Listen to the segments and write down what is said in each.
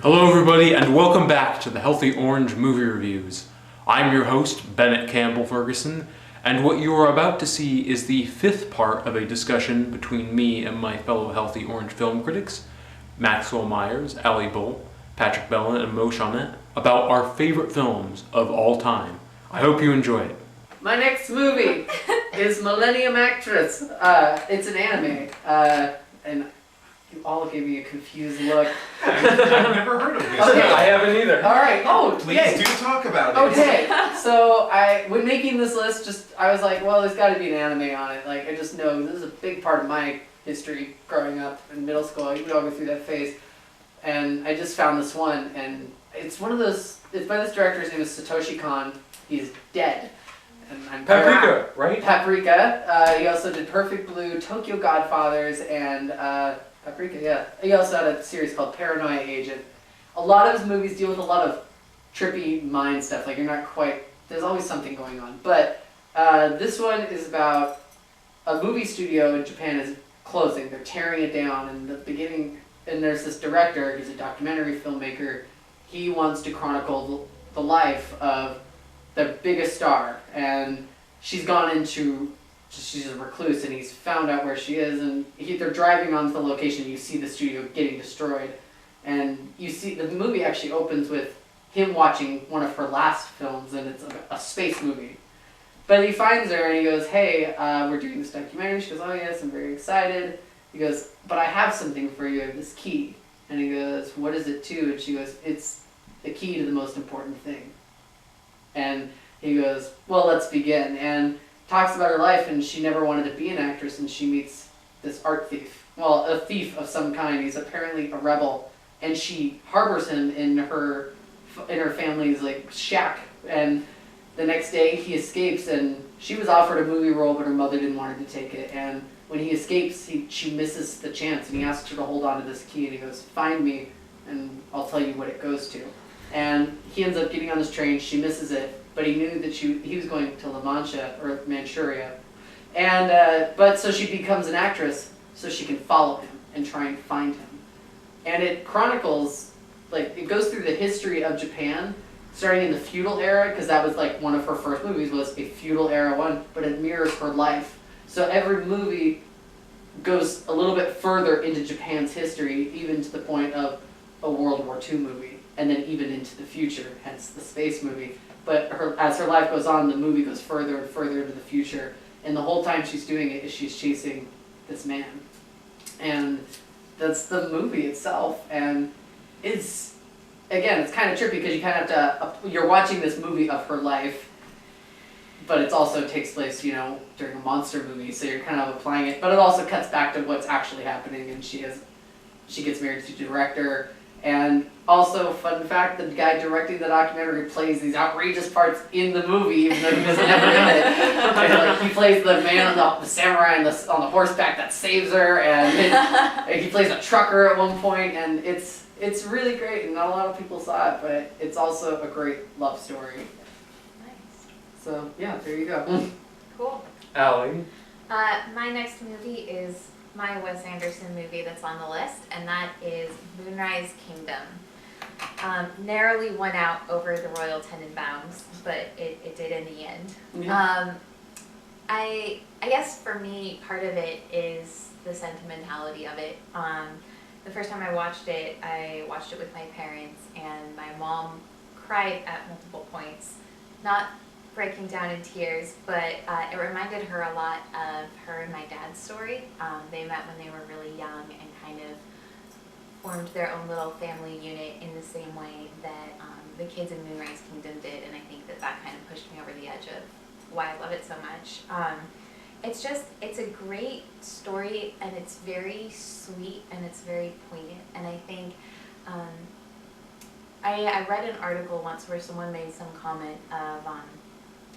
Hello everybody and welcome back to the Healthy Orange Movie Reviews. I'm your host, Bennett Campbell Ferguson, and what you are about to see is the fifth part of a discussion between me and my fellow Healthy Orange film critics, Maxwell Myers, Ali Bull, Patrick Bellin, and Mo Chamet, about our favorite films of all time. I hope you enjoy it. My next movie is Millennium Actress. It's an anime, and you all gave me a confused look. I've never heard of this. Okay. I haven't either. All right. Oh, Please yay. do talk about it. Okay. So when making this list, I was like, well, there's got to be an anime on it. Like, I just know this is a big part of my history growing up in middle school. You would all go through that phase, and I just found this one, and it's one of those. It's by this director. His name is Satoshi Kon. He's dead. And I'm Paprika, right? Paprika. He also did Perfect Blue, Tokyo Godfathers, and Paprika, yeah. He also had a series called Paranoia Agent. A lot of his movies deal with a lot of trippy mind stuff. Like, you're not quite... There's always something going on. But this one is about a movie studio in Japan is closing. They're tearing it down in the beginning. And there's this director. He's a documentary filmmaker. He wants to chronicle the life of the biggest star, and she's gone into, she's a recluse, and he's found out where she is, and they're driving onto the location. You see the studio getting destroyed, and you see the movie actually opens with him watching one of her last films, and it's a space movie. But he finds her and he goes, hey, we're doing this documentary. She goes, oh yes, I'm very excited. He goes, but I have something for you, I have this key. And he goes, what is it to? And she goes, it's the key to the most important thing. And he goes, well, let's begin. And talks about her life, and she never wanted to be an actress, and she meets this art thief. Well, a thief of some kind. He's apparently a rebel, and she harbors him in her family's like shack. And the next day he escapes, and she was offered a movie role, but her mother didn't want her to take it. And when he escapes, she misses the chance, and he asks her to hold on to this key, and he goes, find me, and I'll tell you what it goes to. And he ends up getting on this train. She misses it, but he knew that he was going to La Mancha, or Manchuria. And but so she becomes an actress so she can follow him and try and find him. And it chronicles, like, it goes through the history of Japan, starting in the feudal era, because that was like one of her first movies was a feudal era one, but it mirrors her life. So every movie goes a little bit further into Japan's history, even to the point of a World War II movie. And then even into the future, hence the space movie. But as her life goes on, the movie goes further and further into the future. And the whole time she's doing it is she's chasing this man. And that's the movie itself. And it's, again, it's kind of trippy because you kind of have to, you're watching this movie of her life, but it also takes place, during a monster movie, so you're kind of applying it. But it also cuts back to what's actually happening, and she gets married to the director. And also, fun fact, the guy directing the documentary plays these outrageous parts in the movie, even though he was never in it. And, he plays the man, the samurai on the horseback that saves her, and he plays a trucker at one point, and it's really great, and not a lot of people saw it, but it's also a great love story. Nice. So, yeah, there you go. Cool. Ali. My next movie is my Wes Anderson movie that's on the list, and that is Moonrise Kingdom. Narrowly won out over the Royal Tenenbaums, but it did in the end. Yeah. I guess for me, part of it is the sentimentality of it. The first time I watched it with my parents, and my mom cried at multiple points, not breaking down in tears, but it reminded her a lot of her and my dad's story. They met when they were really young and kind of formed their own little family unit in the same way that the kids in Moonrise Kingdom did, and I think that kind of pushed me over the edge of why I love it so much. It's a great story, and it's very sweet, and it's very poignant, and I think I read an article once where someone made some comment of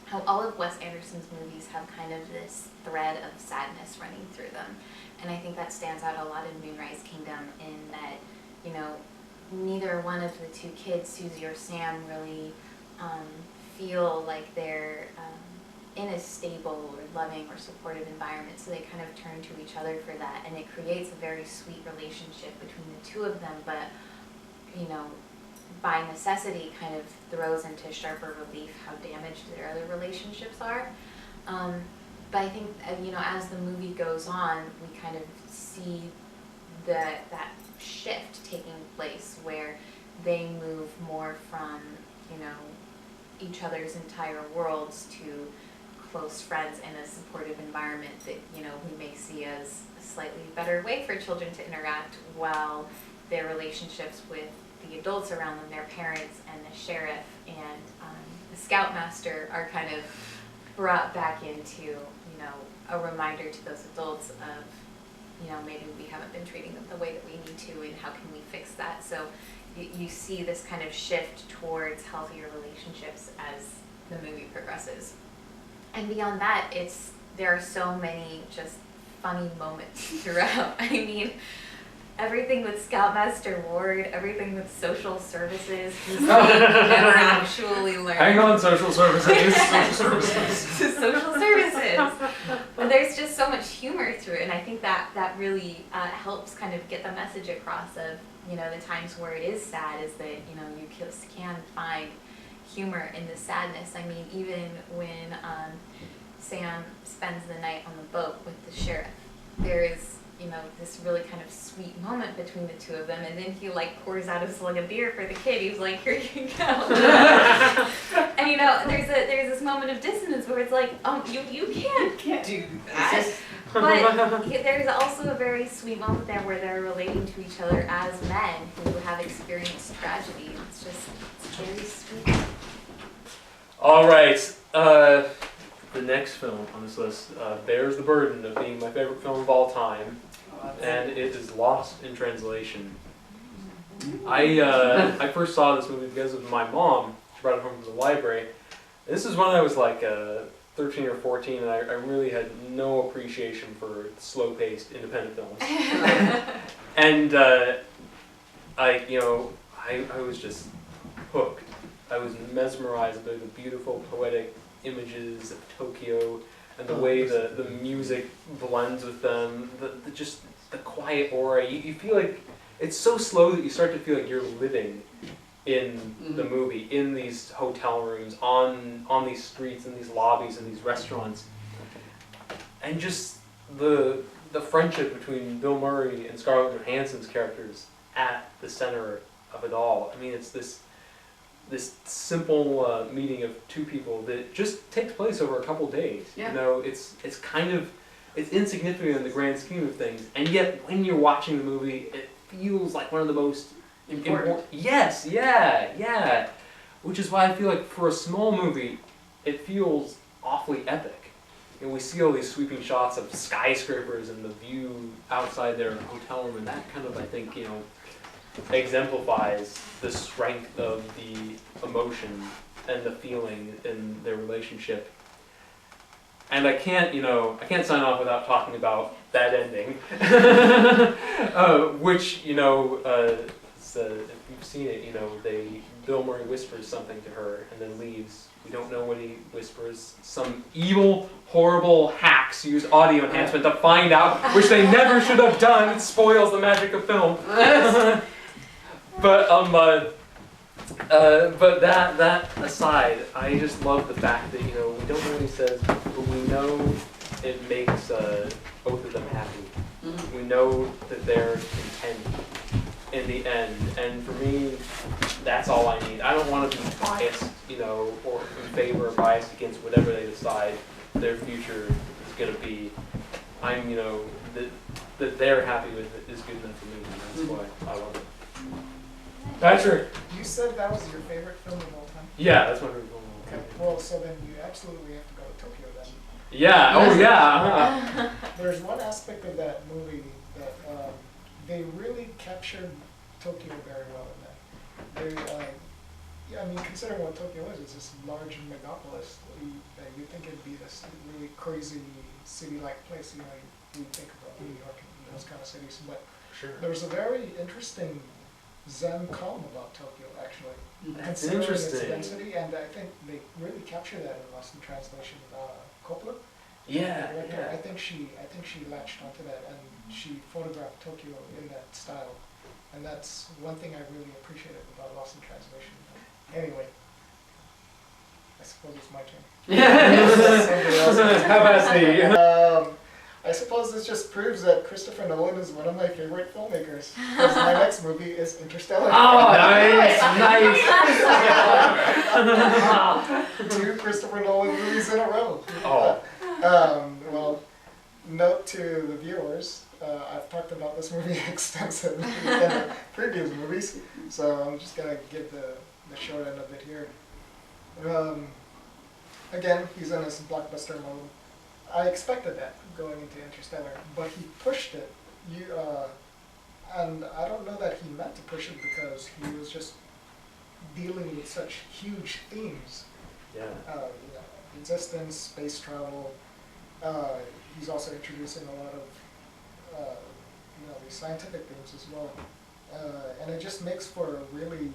how all of Wes Anderson's movies have kind of this thread of sadness running through them. And I think that stands out a lot in Moonrise Kingdom in that, neither one of the two kids, Susie or Sam, really feel like they're in a stable or loving or supportive environment, so they kind of turn to each other for that, and it creates a very sweet relationship between the two of them, but by necessity kind of throws into sharper relief how damaged their other relationships are. But I think, as the movie goes on, we kind of see that shift taking place where they move more from, each other's entire worlds to close friends in a supportive environment that, we may see as a slightly better way for children to interact, while their relationships with the adults around them, their parents and the sheriff and the scoutmaster, are kind of brought back into, a reminder to those adults of, maybe we haven't been treating them the way that we need to, and how can we fix that? So you see this kind of shift towards healthier relationships as the movie progresses. And beyond that, there are so many just funny moments throughout. I mean, everything with Scoutmaster Ward, everything with social services, who's never actually learned. Hang on, social services. Social services. But there's just so much humor through it, and I think that really helps kind of get the message across of, the times where it is sad, is that, you can find humor in the sadness. I mean, even when Sam spends the night on the boat with the sheriff, there is, this really kind of sweet moment between the two of them, and then he pours out a slug of beer for the kid. He's like, "Here you go." And there's this moment of dissonance where it's like, you can't do that. But there's also a very sweet moment there where they're relating to each other as men who have experienced tragedy. It's very sweet. All right. The next film on this list bears the burden of being my favorite film of all time, and it is Lost in Translation. I first saw this movie because of my mom. She brought it home from the library. This is when I was 13 or 14, and I really had no appreciation for slow-paced independent films. And I was just hooked. I was mesmerized by the beautiful poetic images of Tokyo and the way the music blends with them, the quiet aura. You feel like it's so slow that you start to feel like you're living in the movie, in these hotel rooms, on these streets, in these lobbies, in these restaurants. And just the friendship between Bill Murray and Scarlett Johansson's characters at the center of it all. I mean, it's this simple meeting of two people that just takes place over a couple days. Yeah. It's insignificant in the grand scheme of things, and yet when you're watching the movie, it feels like one of the most important. Yes, yeah. Which is why I feel like for a small movie, it feels awfully epic. We see all these sweeping shots of skyscrapers and the view outside their hotel room, and that kind of, I think, exemplifies the strength of the emotion and the feeling in their relationship. And I can't sign off without talking about that ending, which, if you've seen it, Bill Murray whispers something to her and then leaves. We don't know what he whispers. Some evil, horrible hacks use audio enhancement to find out, which they never should have done. It spoils the magic of film. But that aside, I just love the fact that we don't know what he says, but we know it makes both of them happy. Mm-hmm. We know that they're content in the end, and for me, that's all I need. I don't want to be biased, or in favor or biased against whatever they decide their future is going to be. I'm, that they're happy with it is good enough for me, and that's why I love it. Patrick. You said that was your favorite film of all time? Yeah, that's my favorite film of all time. Okay, well, so then you absolutely have to go to Tokyo then. Yeah, oh yeah. There's one aspect of that movie that they really captured Tokyo very well in that. Considering what Tokyo is, it's this large megapolis. You think it'd be this really crazy city-like place, you think about New York and those kind of cities, but Sure. there's a very interesting Zen calm about Tokyo, actually. That's Considering interesting. its density, and I think they really capture that in Lost in Translation. Coppola. Yeah, The director, yeah. I think she latched onto that, and she photographed Tokyo in that style. I And that's one thing I really appreciated about Lost in Translation. Anyway, I suppose it's my turn. Somebody else. How about me? I suppose this just proves that Christopher Nolan is one of my favorite filmmakers. Because my next movie is Interstellar. Oh, nice, nice. 2 Christopher Nolan movies in a row. Oh. Well, note to the viewers, I've talked about this movie extensively in the previous movies, so I'm just going to give the short end of it here. Again, he's in this blockbuster mode. I expected that going into Interstellar, but he pushed it. And I don't know that he meant to push it because he was just dealing with such huge themes. Yeah. Existence, space travel. He's also introducing a lot of these scientific themes as well, and it just makes for a really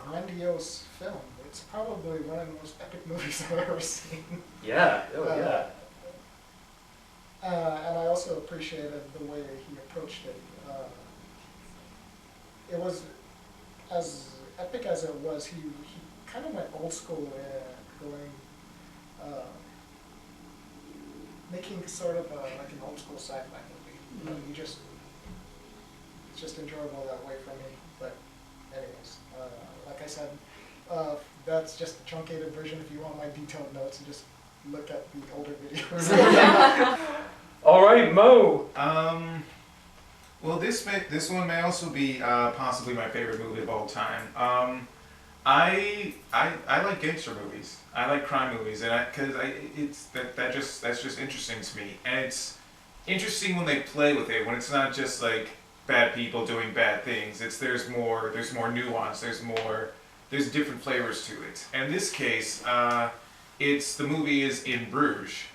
grandiose film. It's probably one of the most epic movies I've ever seen. Yeah. Oh, yeah. And I also appreciated the way he approached it. It was as epic as it was. He kind of went old school, making sort of like an old school sci-fi movie. It's just enjoyable that way for me. But anyways, like I said, that's just the truncated version. If you want my detailed notes, you just look at the older videos. All right, Mo. Well, this one may also be possibly my favorite movie of all time. I like gangster movies. I like crime movies, and that's just interesting to me. And it's interesting when they play with it, when it's not just like bad people doing bad things. There's more nuance. There's different flavors to it. And in this case, the movie is in Bruges.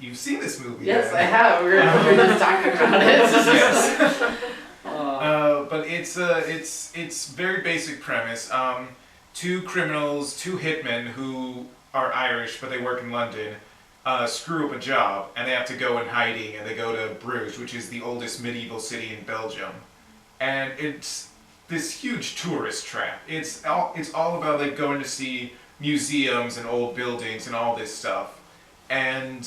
You've seen this movie? Yes, I have. We were just talking about it. Yes. But it's very basic premise. 2 criminals, 2 hitmen who are Irish but they work in London, screw up a job and they have to go in hiding, and they go to Bruges, which is the oldest medieval city in Belgium, and it's this huge tourist trap. It's all about like going to see museums and old buildings and all this stuff, and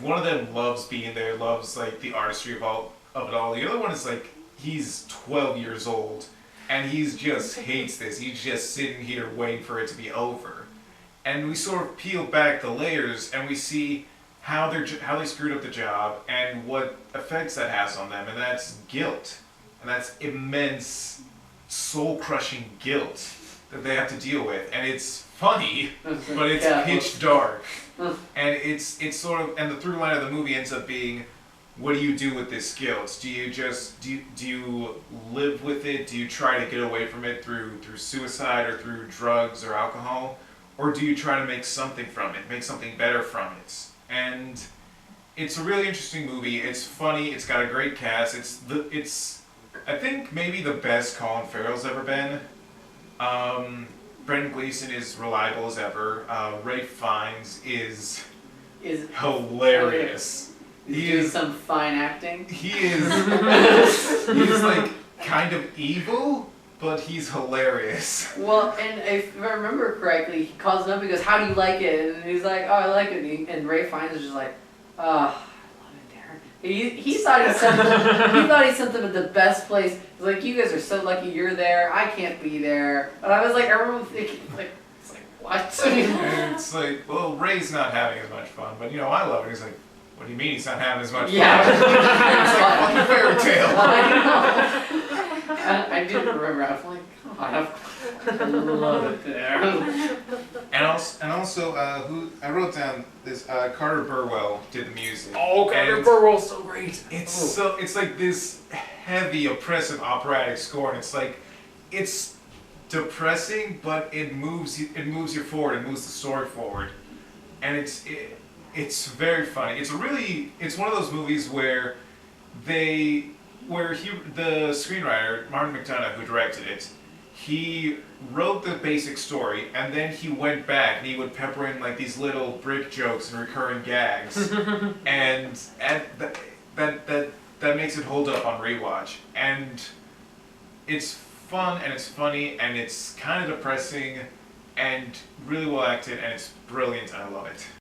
one of them loves being there, loves like the artistry of it all. The other one is like, he's 12 years old and he just hates this. He's just sitting here waiting for it to be over. And we sort of peel back the layers and we see how they screwed up the job and what effects that has on them, and that's guilt. And that's immense, soul-crushing guilt that they have to deal with. And it's funny, but it's pitch dark. And it's sort of, and the through line of the movie ends up being, what do you do with this guilt? Do you live with it? Do you try to get away from it through suicide or through drugs or alcohol? Or do you try to make something from it, make something better from it? And it's a really interesting movie. It's funny. It's got a great cast. It's I think maybe the best Colin Farrell's ever been. Brendan Gleeson is reliable as ever. Ralph Fiennes is hilarious. He is some fine acting. He is he's like kind of evil, but he's hilarious. Well, and if I remember correctly, he calls him up and goes, "How do you like it?" And he's like, "Oh, I like it." And Ray Fiennes is just like, "Oh, I love it, Darren." He thought he sent them at the best place. He's like, "You guys are so lucky you're there. I can't be there." And I was like, I remember thinking, like, it's like, what? And it's like, well, Ray's not having as much fun, but I love it. He's like, what do you mean he's not having as much fun? Yeah. It's like a fucking fairy tale. I didn't remember. I was like, God, I love it there. And also, who I wrote down this Carter Burwell did the music. Oh, Carter Burwell's so great. It's like this heavy, oppressive operatic score, and it's depressing, but it moves you forward. It moves the story forward, and it's very funny. It's one of those movies where the screenwriter Martin McDonagh, who directed it, he wrote the basic story, and then he went back and he would pepper in like these little brick jokes and recurring gags, and that makes it hold up on rewatch. And it's fun and it's funny and it's kind of depressing and really well acted and it's brilliant and I love it.